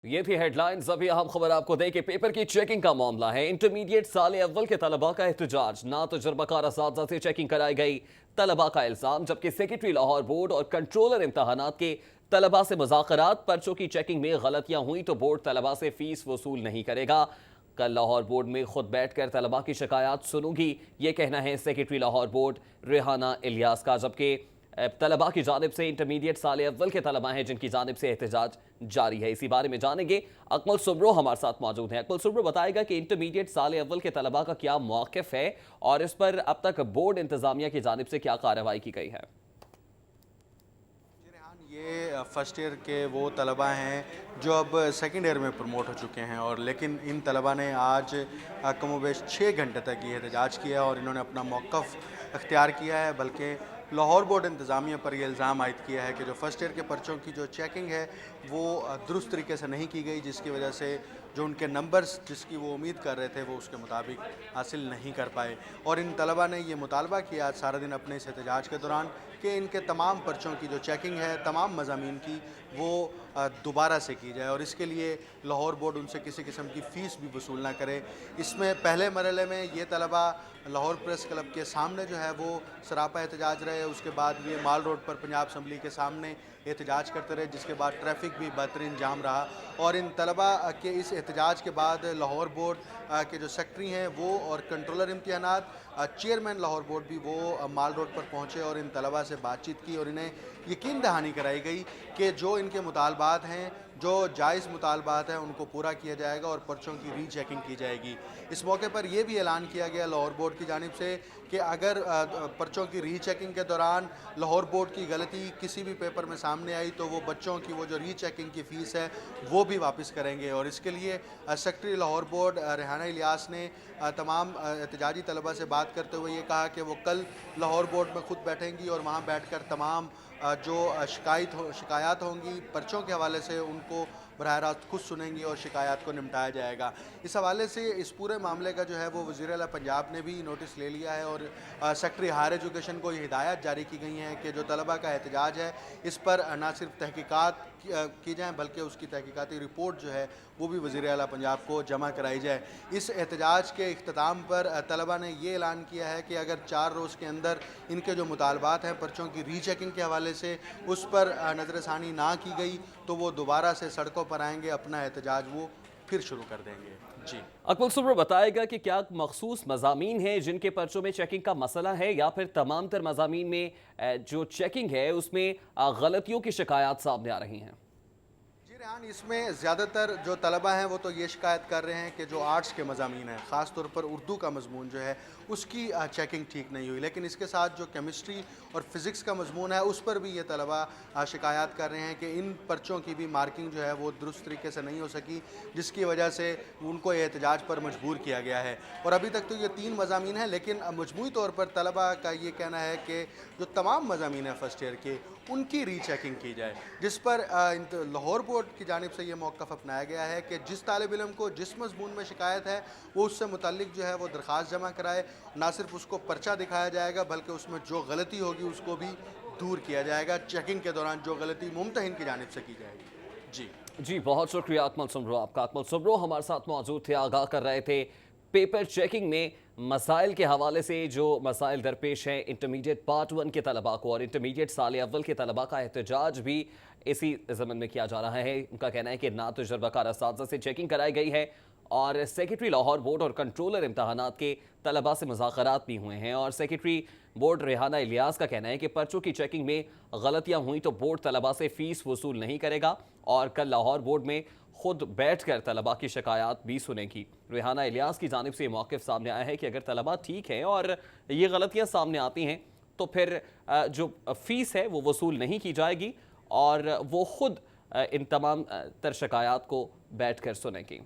یہ تھی head lines. ابھی اہم خبر آپ کو دیں کہ پیپر کی چیکنگ کا معاملہ ہے۔ انٹرمیڈیٹ سال اول کے طلباء کا احتجاج، نا تجربہ کار اساتذہ سے چیکنگ کرائی گئی، طلباء کا الزام، جبکہ سیکرٹری لاہور بورڈ اور کنٹرولر امتحانات کے طلباء سے مذاکرات۔ پرچوں کی چیکنگ میں غلطیاں ہوئیں تو بورڈ طلباء سے فیس وصول نہیں کرے گا۔ کل لاہور بورڈ میں خود بیٹھ کر طلباء کی شکایات سنوں گی، یہ کہنا ہے سیکرٹری لاہور بورڈ ریحانہ الیاس کا۔ جبکہ طلباء کی جانب سے انٹرمیڈیٹ سال اول کے طلباء ہیں جن کی جانب سے احتجاج جاری ہے۔ اسی بارے میں جانیں گے، اکمل سبرو ہمارے ساتھ موجود ہیں۔ اکمل سبرو بتائے گا کہ انٹرمیڈیٹ سال اول کے طلباء کا کیا موقف ہے اور اس پر اب تک بورڈ انتظامیہ کی جانب سے کیا کارروائی کی گئی ہے؟ یہ فرسٹ ایئر کے وہ طلباء ہیں جو اب سیکنڈ ایئر میں پروموٹ ہو چکے ہیں، اور لیکن ان طلباء نے آج کم و بیش 6 گھنٹے تک یہ احتجاج کیا اور انہوں نے اپنا موقف اختیار کیا ہے، بلکہ لاہور بورڈ انتظامیہ پر یہ الزام عائد کیا ہے کہ جو فرسٹ ایئر کے پرچوں کی جو چیکنگ ہے وہ درست طریقے سے نہیں کی گئی، جس کی وجہ سے جو ان کے نمبرز جس کی وہ امید کر رہے تھے وہ اس کے مطابق حاصل نہیں کر پائے۔ اور ان طلباء نے یہ مطالبہ کیا آج سارا دن اپنے اس احتجاج کے دوران کہ ان کے تمام پرچوں کی جو چیکنگ ہے، تمام مضامین کی، وہ دوبارہ سے کی جائے، اور اس کے لیے لاہور بورڈ ان سے کسی قسم کی فیس بھی وصول نہ کرے۔ اس میں پہلے مرحلے میں یہ طلباء لاہور پریس کلب کے سامنے جو ہے وہ سراپا احتجاج رہے، اس کے بعد یہ مال روڈ پر پنجاب اسمبلی کے سامنے احتجاج کرتے رہے، جس کے بعد ٹریفک بھی بہترین جام رہا۔ اور ان طلباء کے اس احتجاج کے بعد لاہور بورڈ کے جو سیکرٹری ہیں وہ اور کنٹرولر امتحانات چیئرمین لاہور بورڈ بھی وہ مال روڈ پر پہنچے اور ان طلباء سے بات چیت کی، اور انہیں یقین دہانی کرائی گئی کہ جو ان کے مطالبات ہیں، جو جائز مطالبات ہیں، ان کو پورا کیا جائے گا اور پرچوں کی ری چیکنگ کی جائے گی۔ اس موقع پر یہ بھی اعلان کیا گیا لاہور بورڈ کی جانب سے کہ اگر پرچوں کی ری چیکنگ کے دوران لاہور بورڈ کی غلطی کسی بھی پیپر میں سامنے آئی تو وہ بچوں کی وہ جو ری چیکنگ کی فیس ہے وہ بھی واپس کریں گے۔ اور اس کے لیے سیکرٹری لاہور بورڈ ریحانہ الیاس نے تمام احتجاجی طلباء سے بات کرتے ہوئے یہ کہا کہ وہ کل لاہور بورڈ میں خود بیٹھیں گی اور وہاں بیٹھ کر تمام جو شکایات ہوں گی پرچوں کے حوالے سے ان کو براہ راست خود سنیں گی اور شکایات کو نمٹایا جائے گا۔ اس حوالے سے اس پورے معاملے کا جو ہے وہ وزیر اعلیٰ پنجاب نے بھی نوٹس لے لیا ہے، اور سیکرٹری ہائر ایجوکیشن کو یہ ہدایات جاری کی گئی ہیں کہ جو طلباء کا احتجاج ہے اس پر نہ صرف تحقیقات کی جائیں بلکہ اس کی تحقیقاتی رپورٹ جو ہے وہ بھی وزیر اعلیٰ پنجاب کو جمع کرائی جائے۔ اس احتجاج کے اختتام پر طلباء نے یہ اعلان کیا ہے کہ اگر 4 روز کے اندر ان کے جو مطالبات ہیں پرچوں کی ری چیکنگ کے حوالے سے اس پر نظر ثانی نہ کی گئی تو وہ دوبارہ سے سڑکوں پر آئیں گے، اپنا احتجاج وہ پھر شروع کر دیں گے۔ جی اکمل سبرو بتائے گا کہ کیا مخصوص مضامین ہیں جن کے پرچوں میں چیکنگ کا مسئلہ ہے، یا پھر تمام تر مضامین میں جو چیکنگ ہے اس میں غلطیوں کی شکایات سامنے آ رہی ہیں؟ ریحان، اس میں زیادہ تر جو طلباء ہیں وہ تو یہ شکایت کر رہے ہیں کہ جو آرٹس کے مضامین ہیں، خاص طور پر اردو کا مضمون جو ہے اس کی چیکنگ ٹھیک نہیں ہوئی، لیکن اس کے ساتھ جو کیمسٹری اور فزکس کا مضمون ہے اس پر بھی یہ طلباء شکایات کر رہے ہیں کہ ان پرچوں کی بھی مارکنگ جو ہے وہ درست طریقے سے نہیں ہو سکی، جس کی وجہ سے ان کو یہ احتجاج پر مجبور کیا گیا ہے۔ اور ابھی تک تو یہ 3 مضامین ہیں، لیکن مجموعی طور پر طلباء کا یہ کہنا ہے کہ جو تمام مضامین ہیں فرسٹ ایئر کے ان کی ری چیکنگ کی جائے، جس پر لاہور بورڈ کی جانب سے یہ موقف اپنایا گیا ہے کہ جس طالب علم کو جس مضمون میں شکایت ہے وہ اس سے متعلق جو ہے وہ درخواست جمع کرائے، نہ صرف اس کو پرچہ دکھایا جائے گا بلکہ اس میں جو غلطی ہوگی اس کو بھی دور کیا جائے گا، چیکنگ کے دوران جو غلطی ممتحن کی جانب سے کی جائے گی۔ جی بہت شکریہ اکمل سبرو آپ کا۔ اکمل سبرو ہمارے ساتھ موجود تھے، آگاہ کر رہے تھے پیپر چیکنگ میں مسائل کے حوالے سے، جو مسائل درپیش ہیں انٹرمیڈیٹ پارٹ 1 کے طلباء کو، اور انٹرمیڈیٹ سال اول کے طلباء کا احتجاج بھی اسی ضمن میں کیا جا رہا ہے۔ ان کا کہنا ہے کہ نا تجربہ کار اساتذہ سے چیکنگ کرائی گئی ہے، اور سیکرٹری لاہور بورڈ اور کنٹرولر امتحانات کے طلباء سے مذاکرات بھی ہوئے ہیں، اور سیکرٹری بورڈ ریحانہ الیاس کا کہنا ہے کہ پرچوں کی چیکنگ میں غلطیاں ہوئیں تو بورڈ طلباء سے فیس وصول نہیں کرے گا، اور کل لاہور بورڈ میں خود بیٹھ کر طلباء کی شکایات بھی سنیں گی۔ ریحانہ الیاس کی جانب سے یہ موقف سامنے آیا ہے کہ اگر طلباء ٹھیک ہیں اور یہ غلطیاں سامنے آتی ہیں تو پھر جو فیس ہے وہ وصول نہیں کی جائے گی، اور وہ خود ان تمام تر شکایات کو بیٹھ کر سنیں گی۔